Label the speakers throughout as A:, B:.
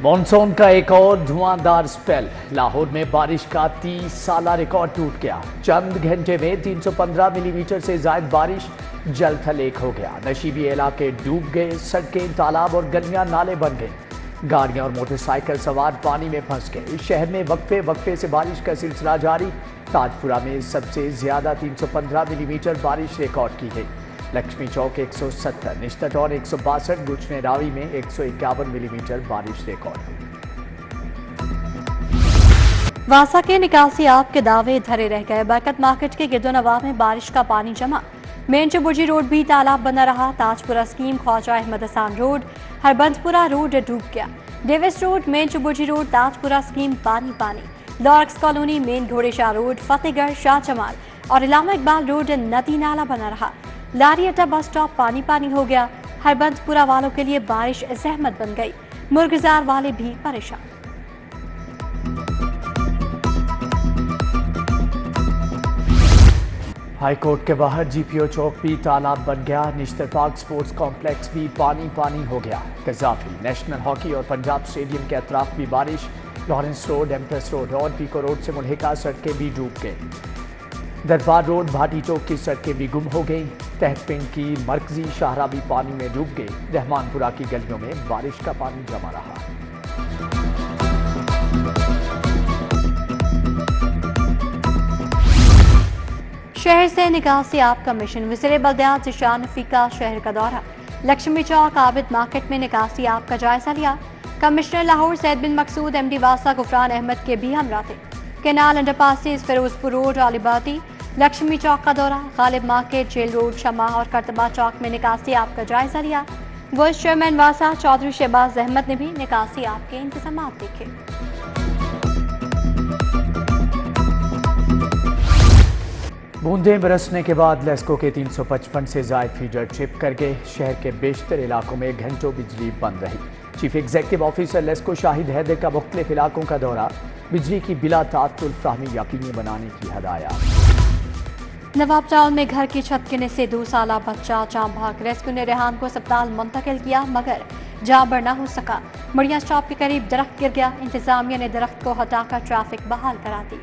A: Monsoon का एक और धुआंधार स्पेल। लाहौर में बारिश का 30 साला रिकॉर्ड टूट गया। चंद घंटे में 315 मिलीमीटर से ज्यादा बारिश जल थल एक हो गया। नशीबी इलाके डूब गए, सड़कें, तालाब और गलियां नाले बन गए। गाड़ियां और मोटरसाइकिल सवार पानी में फंस गए। शहर में वक्फे वक्फे से बारिश का सिलसिला जारी। ताजपुरा में सबसे ज्यादा 315 मिलीमीटर बारिश रिकॉर्ड की गई। लक्ष्मी चौक 170, निश्तटौर 162, गुचने रावी में 151 मिलीमीटर बारिश रिकॉर्ड हुई।
B: वासा के निकासी आप के दावे धरे रह गए। बरकत मार्केट के गिरदोनवा में बारिश का पानी जमा। मेन चबुर्जी रोड भी तालाब बना रहा। Tajpura scheme, Khawaja Ahmad Hassan road, Harbanspura road डूब गया। Davis road, main Chauburji road, Tajpura scheme पानी पानी। लॉर्क्स कॉलोनी, मेन घोड़ेशाह रोड, फतेहगढ़, शाह जमाल और इलामा इकबाल रोड नदी नाला बना रहा। लारी अड्डा बस स्टॉप पानी पानी हो गया। हरबंसपुरा वालों के लिए बारिश जहमत बन गई। मुर्गजार वाले भी परेशान।
A: हाई कोर्ट के बाहर जीपीओ चौक भी तालाब बन गया। निश्तर पार्क स्पोर्ट्स कॉम्प्लेक्स भी पानी पानी हो गया। कजाफी, नेशनल हॉकी और पंजाब स्टेडियम के अतराफ भी बारिश। लॉरेंस रोड, एम्प्रेस रोड और पीको रोड से मुल्हिका सड़कें भी डूब गई। दरबार रोड, भाटी चौक की सड़कें भी गुम हो गई। तहत पिंड की मरकजी शाहरा भी पानी में डूब गई। रहमानपुरा की गलियों में बारिश का पानी जमा रहा।
B: शहर से निकासी आप का मिशन। वज़ीर बल्दियात ज़िशान नफ़ी का शहर का दौरा। लक्ष्मी चौक, आबिद मार्केट में निकासी आप का जायजा लिया। कमिश्नर लाहौर सैयद बिन मकसूद, एमडी वासा गुफरान अहमद के भी हमरा थे। केनाल, अंडरपासेस, फिरोजपुर रोड, अलीबाती, लक्ष्मी चौक का दौरा। Ghalib market, jail road, Shama और करतबा चौक में निकासी आप का जायजा लिया। वाइस चेयरमैन वासा चौधरी शहबाज अहमद ने भी निकासी आप के इंतजाम देखे।
A: बूंदें बरसने के बाद लेस्को के 355 से ज्यादा फीडर ट्रिप कर गए। शहर के बेशतर इलाकों में घंटों बिजली बंद रही। Chief executive officer LESCO Shahid Haider का मुख्तलिफ इलाकों का दौरा। बिजली की बिला तात्तुल फ्राहमी यकीनी बनाने की हदायत।
B: नवाब टाउन में घर की छत गिरने से 2 साला बच्चा जाम भाग। रेस्क्यू ने रेहान को अस्पताल मुंतकिल किया मगर जान बरना हो सका। मड़िया स्टॉप के करीब दरख्त गिर गया। इंतजामिया ने दरख्त को हटाकर ट्रैफिक बहाल करा दी।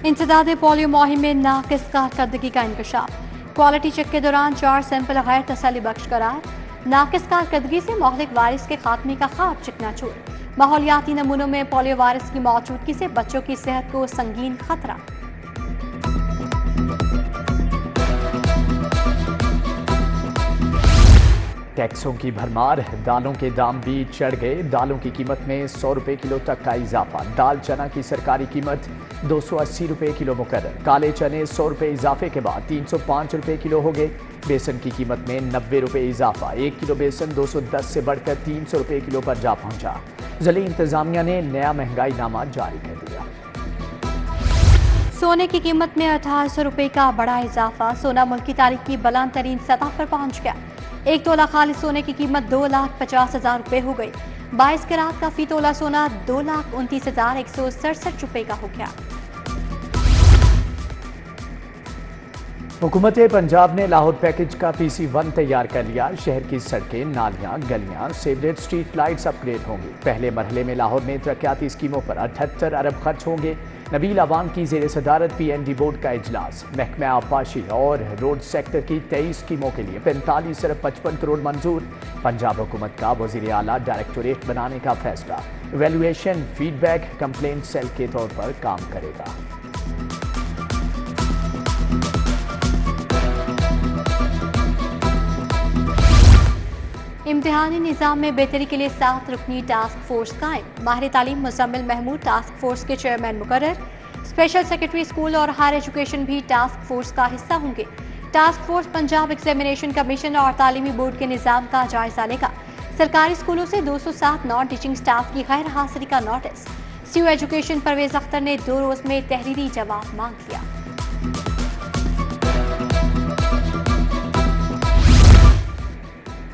B: इंसदाद पोलियो मुहिम में नाकिस कारकर्दगी का इंकशाफ। क्वालिटी चेक के दौरान 4 सैंपल गैर तसल्ली बख्श करार। नाकिस कारकर्दगी से मोहलिक वायरस के खात्मे का ख्वाब चिकनाचूर। माहौलियाती नमूनों में पोलियो वायरस की मौजूदगी से बच्चों की सेहत को संगीन खतरा।
A: टैक्सों की भरमार, दालों के दाम भी चढ़ गए। दालों की कीमत में 100 रुपए किलो तक का इजाफा। दाल चना की सरकारी कीमत 280 रुपए किलो मुकर्रर। काले चने 100 रुपए इजाफे के बाद 305 रुपए किलो हो गए। बेसन की कीमत में 90 रुपए इजाफा। 1 किलो बेसन 210 से बढ़कर 300 रुपए किलो पर जा पहुंचा। ज़िली इंतजामिया ने नया महंगाई नामा जारी कर दिया।
B: सोने की कीमत में 1800 रुपए का बड़ा इजाफा। सोना मुल्क की तारीख की बुलंद तरीन सतह पर पहुंच गया। 1 तोला खालिस सोने की कीमत 2,50,000 रुपए हो गई। 22 कैरात का फी तोला सोना 2,29,167 रुपए का हो गया।
A: हुकूमत पंजाब ने लाहौर पैकेज का PC1 तैयार कर लिया। शहर की सड़कें, नालियां, गलियां, सेवरेज, स्ट्रीट लाइट्स अपग्रेड होंगी। पहले मरहले में लाहौर में तरक्याती स्कीमों पर 78 अरब खर्च होंगे। नबील अवान की ज़ेर सदारत PND बोर्ड का इजलास। महकमा आबपाशी और रोड सेक्टर की 23 स्कीमों के लिए 45 अरब 55 करोड़ मंजूर। पंजाब हुकूमत का वज़ीर आला डायरेक्टोरेट बनाने का फैसला। इवैल्यूएशन, फीडबैक, कंप्लेंट सेल के तौर पर काम करेगा।
B: इम्तिहानी निज़ाम में बेहतरी के लिए 7 रुकनी टास्क फोर्स कायम। माहिर तालीम मुज़म्मिल महमूद टास्क फोर्स के चेयरमैन मुकर्रर। स्पेशल सेक्रेटरी स्कूल और हायर एजुकेशन भी टास्क फोर्स का हिस्सा होंगे। Task force Punjab examination commission और तालीमी बोर्ड के निज़ाम का जायजा लेगा। सरकारी स्कूलों से 207 नॉन टीचिंग स्टाफ की गैर हाजिरी का नोटिस। सीओ एजुकेशन परवेज अख्तर ने 2 रोज में तहरीरी जवाब मांग लिया।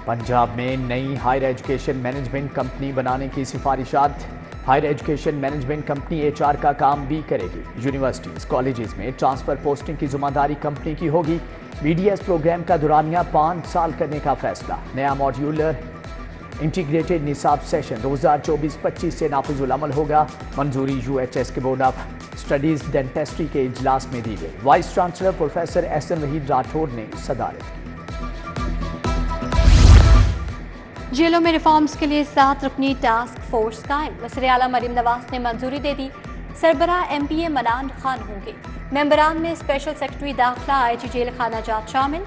A: पंजाब में नई हायर एजुकेशन मैनेजमेंट कंपनी बनाने की सिफारिशात। Higher education management company HR का काम भी करेगी। यूनिवर्सिटीज, कॉलेजेस में ट्रांसफर पोस्टिंग की जिम्मेदारी कंपनी की होगी। BDS प्रोग्राम का दुरानिया 5 साल करने का फैसला। नया मॉड्यूलर इंटीग्रेटेड निसाब सेशन 2024-25 से नाफिजुल अमल होगा। मंजूरी UHS के बोर्ड ऑफ स्टडीज डेंटिस्ट्री के इजलास में दी गई। Vice chancellor professor SN Waheed Rathore ने सदारत की।
B: जेलों में रिफॉर्म्स के लिए 7 रुकनी टास्क फोर्स कायम। वज़ीर आला मरीम नवाज ने मंजूरी दे दी। सरबराह MPA मनान खान होंगे। मेंबरान में स्पेशल सेक्रेटरी दाखिला IG जेल खाना जात शामिल।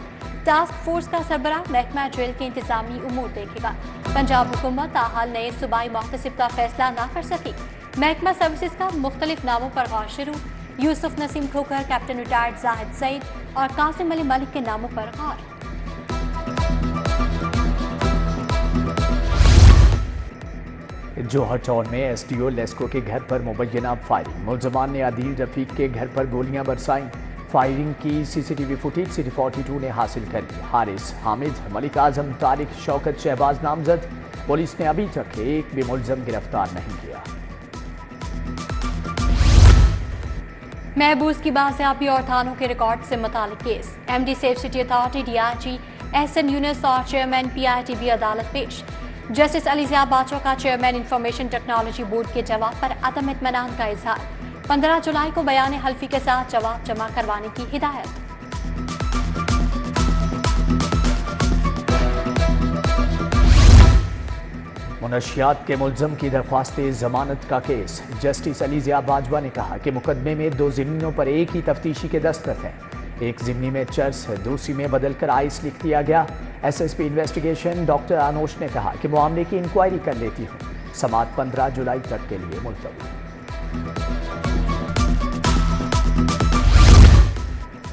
B: टास्क फोर्स का सरबराह महकमा जेल के इंतजामी उमूर देखेगा। पंजाब हुकूमत ताहाल नए सूबाई मुहतसिब का फैसला ना कर सकी। महकमा सर्विसेज का मुख्तलिफ नामों पर गौर शुरू। यूसुफ नसीम खोखर, कैप्टन रिटायर्ड जाहिद सईद और कासिम अली मलिक के नामों पर गौर।
A: जोहर टाउन में SDO लेस्को के घर पर मुबैना फायरिंग। मुलजमान ने आदिल रफीक के घर पर गोलियां बरसाईं। फायरिंग की CCTV फुटेज सिटी 42 ने हासिल कर ली। हारिस, हामिद, मलिक आजम, तारिक, शौकत, शहबाज नामजद। पुलिस ने अभी तक एक भी मुलजम गिरफ्तार नहीं किया।
B: महबूस की बाजियाबी और थानों के रिकॉर्ड से मुतालिक case. MD safe city authority DIG SN Yunus और चेयरमैन PITB अदालत पेश। जस्टिस अलीज़िया बाचो का चेयरमैन इंफॉर्मेशन टेक्नोलॉजी बोर्ड के जवाब पर अदम इत्मीनान का इजहार। 15 जुलाई को बयान हल्फी के साथ जवाब जमा करवाने की हिदायत।
A: मुनशियात के मुलजम की दरख्वास्त जमानत का केस। जस्टिस अलीज़िया बाजवा ने कहा कि मुकदमे में 2 ज़िम्मियों पर एक ही तफ्तीशी के दस्तखत हैं। एक ज़िम्मी में चर्स, दूसरी में बदलकर आइस लिख दिया गया। SSP इन्वेस्टिगेशन डॉक्टर आनोश ने कहा कि मामले की इंक्वायरी कर लेती हूँ। समाअत 15 जुलाई तक के लिए मुलतवी।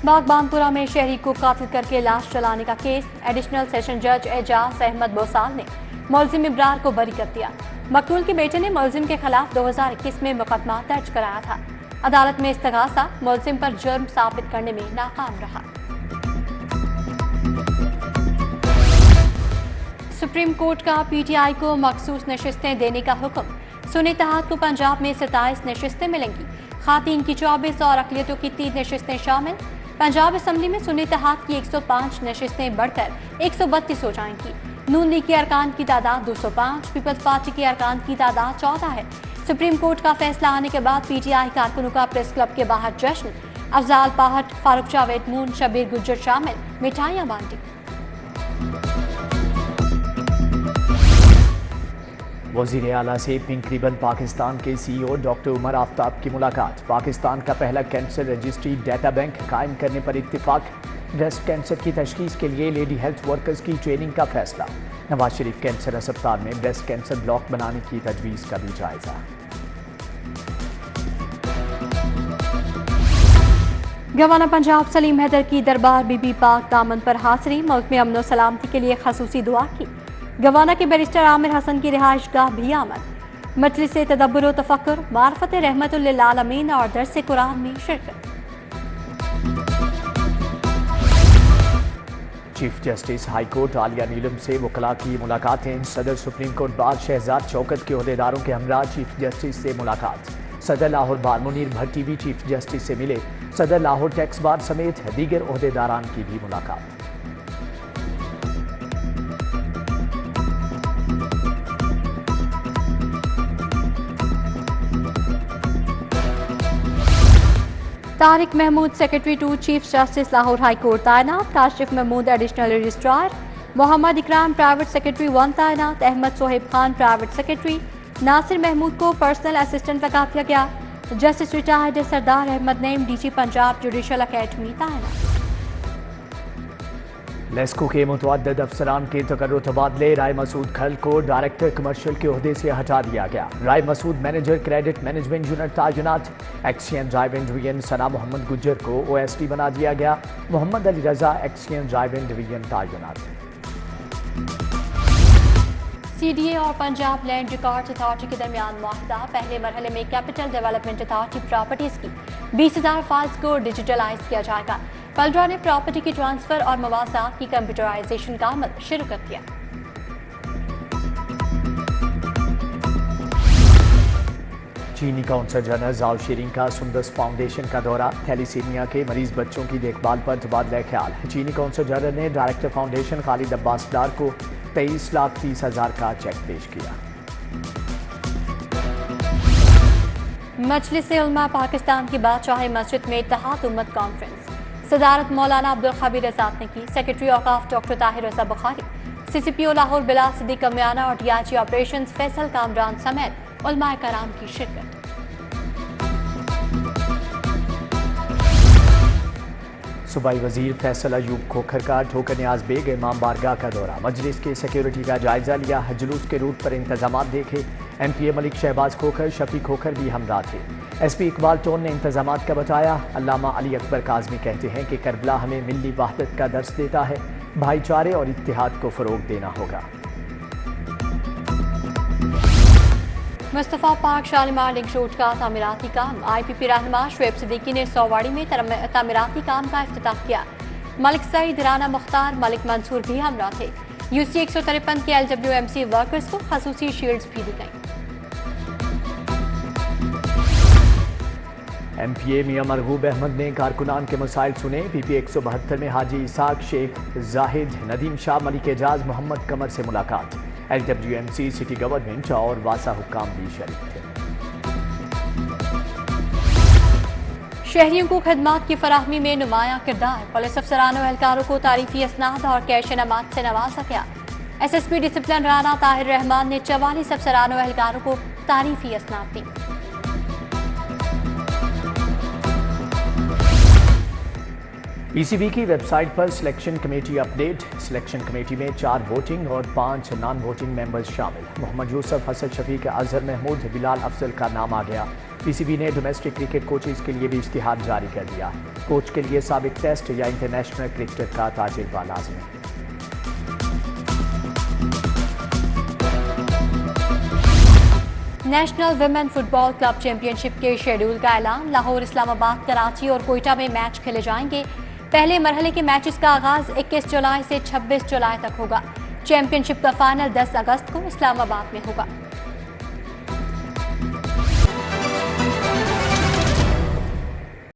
B: बागबानपुरा में शहरी को कातिल करके लाश जलाने का केस। एडिशनल सेशन जज एजाज अहमद बोसाल ने मुलजिम इब्रार को बरी कर दिया। मकतूल के बेटे ने मुलजिम के खिलाफ 2021 में मुकदमा दर्ज कराया था। अदालत में इस्तगासा मुलजिम पर जुर्म साबित करने में नाकाम रहा। सुप्रीम कोर्ट का PTI को मखसूस नशिस्तें देने का हुक्म। सुन्नी इत्तेहाद को पंजाब में 27 नशिस्तें मिलेंगी। खातीन की 24 और अक़लियतों की 3 नशिस्तें शामिल। पंजाब असम्बली में सुन्नी इत्तेहाद की 105 नशिस्तें बढ़कर 132 हो जाएंगी। नून लीग के अरकान की तादाद 205, पीपल्स पार्टी के अरकान की तादाद 14 है। सुप्रीम कोर्ट का फैसला आने के बाद PTI कारकुनों का प्रेस क्लब के बाहर जश्न। अफजाल पाहट, फारूक जावेद मून, शबीर गुज्जर शामिल। मिठाइयाँ बांटी।
A: वज़ीर आला से पिंक रिबन पाकिस्तान के CEO डॉक्टर उमर आफ्ताब की मुलाकात। पाकिस्तान का पहला कैंसर रजिस्ट्री डाटा बैंक कायम करने पर इत्तिफाक। ब्रेस्ट कैंसर की तशखीस के लिए लेडी हेल्थ वर्कर्स की ट्रेनिंग का फैसला। नवाज शरीफ कैंसर अस्पताल में ब्रेस्ट कैंसर ब्लॉक बनाने की तजवीज़ का भी जायजा।
B: गवर्नर पंजाब सलीम हैदर की दरबार बीबी पाक दामन पर हाजिरी। मुल्क में अमन सलामती के लिए खसूसी दुआ की। गवर्नर के बैरिस्टर आमिर हसन की रिहाइश गाह भी आमद। मजलिस से तदब्बुर व तफक्कुर, मारफत रहमतुल लिल आलमीन और दर्स कुरान में शिरकत।
A: Chief justice high court Aalia Neelum से वकला की मुलाकातें। सदर supreme court bar Shahzad Shaukat के ओहदेदारों के हमरा चीफ जस्टिस से मुलाकात। सदर लाहौर बार मुनीर भट्टी भी चीफ जस्टिस से मिले। सदर लाहौर टैक्स बार समेत दीगर ओहदेदारान की भी मुलाकात।
B: Tariq Mahmood secretary to chief justice Lahore high court तैनात। Kashif Mahmood additional registrar. Muhammad Ikram private secretary 1 तैनात। Ahmed Sohaib Khan private secretary. नासिर महमूद को पर्सनल असिस्टेंट लगा दिया गया। Justice retired Sardar Ahmad Naeem DG Punjab judicial academy तैनात।
A: लेस्को के मुतअद्दिद अफसरान के तकर्रुर तबादले। राय मसूद खल को डायरेक्टर कमर्शियल के ओहदे से हटा दिया गया। Rai Masood manager credit management unit तैनात। XEN driving division Sana Muhammad Gujjar को OSD बना दिया गया। Muhammad Ali Raza XEN driving division तैनात।
B: CDA और पंजाब लैंड रिकॉर्ड्स अथॉरिटी के दरमियान मुआहदा। पहले मरहले में कैपिटल डेवलपमेंट अथॉरिटी प्रॉपर्टीज की 20,000 फाइल्स को डिजिटलाइज किया जाएगा। पलडा ने प्रॉपर्टी की ट्रांसफर और मवासात की कंप्यूटराइजेशन का अमल शुरू कर दिया।
A: चीनी काउंसलर जनरल जाओ शेरिंग का सुंदस फाउंडेशन का दौरा, थैलीसीमिया के मरीज बच्चों की देखभाल पर तबादला ख्याल। चीनी काउंसलर जनरल ने डायरेक्टर फाउंडेशन खालिद अब्बास डार को 23,30,000 का चेक पेश किया।
B: मजलिस उलमा पाकिस्तान की बादशाही मस्जिद में इत्तेहाद उम्मत कॉन्फ्रेंस, सदारत मौलाना अब्दुल खबीर आजाद ने की। सेक्रेटरी औकाफ डॉक्टर ताहिर रजा बुखारी, CCPO लाहौर बिलाल सिद्दीक कमियाना और DIG ऑपरेशन फैसल कामरान समेत उलमाए कराम की शिरकत।
A: सूबाई वजीर फैसल अयूब खोखर का ठोकर न्याज बेग इमाम बारगाह का दौरा, मजलिस के सिक्योरिटी का जायजा लिया, जुलूस के रूट पर इंतजाम देखे। MPA मलिक शहबाज खोखर, शफी खोखर भी हमरा थे। SP इकबाल टोन ने इंतजाम का बताया। अल्लामा अली अकबर काज़मी कहते हैं कि करबला हमें मिली वहदत का दर्स देता है, भाईचारे और इत्तेहाद को फरोग देना होगा।
B: Mustafa park Shalimar link road का तामीराती काम, IPP रहनुमा शुएब सिद्दीकी ने सौवाड़ी में तामीराती काम का इफ्तिताह किया। मलिक सईद, राना मुख्तार, मलिक मंसूर भी हमरा थे। UC 153 के LWMC वर्कर्स को खसूसी शील्ड्स भी दी गई।
A: MPA मियां मरगूब अहमद ने कारकुनान के मसाइल सुने। PP 172 में हाजी इसाक, शेख जाहिद, नदीम शाह, मलिक एजाज, मोहम्मद कमर से मुलाकात। LWMC, सिटी गवर्नमेंट और वासा हुक्काम भी शरीक थे।
B: शहरियों को खदमात की फराहमी में नुमायां किरदार, पुलिस अफसरान और एहलकारों को तारीफी असनाद और कैश इनामात से नवाजा गया। SSP डिसिप्लिन राना ताहिर रहमान ने 44 अफसरान और एहलकारों को तारीफी असनाद दी।
A: PCB की वेबसाइट पर selection committee update, selection committee में 4 वोटिंग और 5 नॉन वोटिंग मेंबर्स शामिल। मोहम्मद यूसुफ, हसन शफीक, अजहर महमूद, बिलाल अफजल का नाम आ गया। PCB ने डोमेस्टिक क्रिकेट कोचेज के लिए भी इश्तिहार जारी कर दिया। कोच के लिए साबिक टेस्ट या इंटरनेशनल क्रिकेटर का तजुर्बा लाज़िम है।
B: National women football club championship के शेड्यूल का ऐलान, लाहौर, इस्लामाबाद, कराची और कोयटा में मैच खेले जाएंगे। पहले मरहले के मैचेस का आगाज 21 जुलाई से 26 जुलाई तक होगा। चैंपियनशिप का फाइनल 10 अगस्त को इस्लामाबाद में होगा।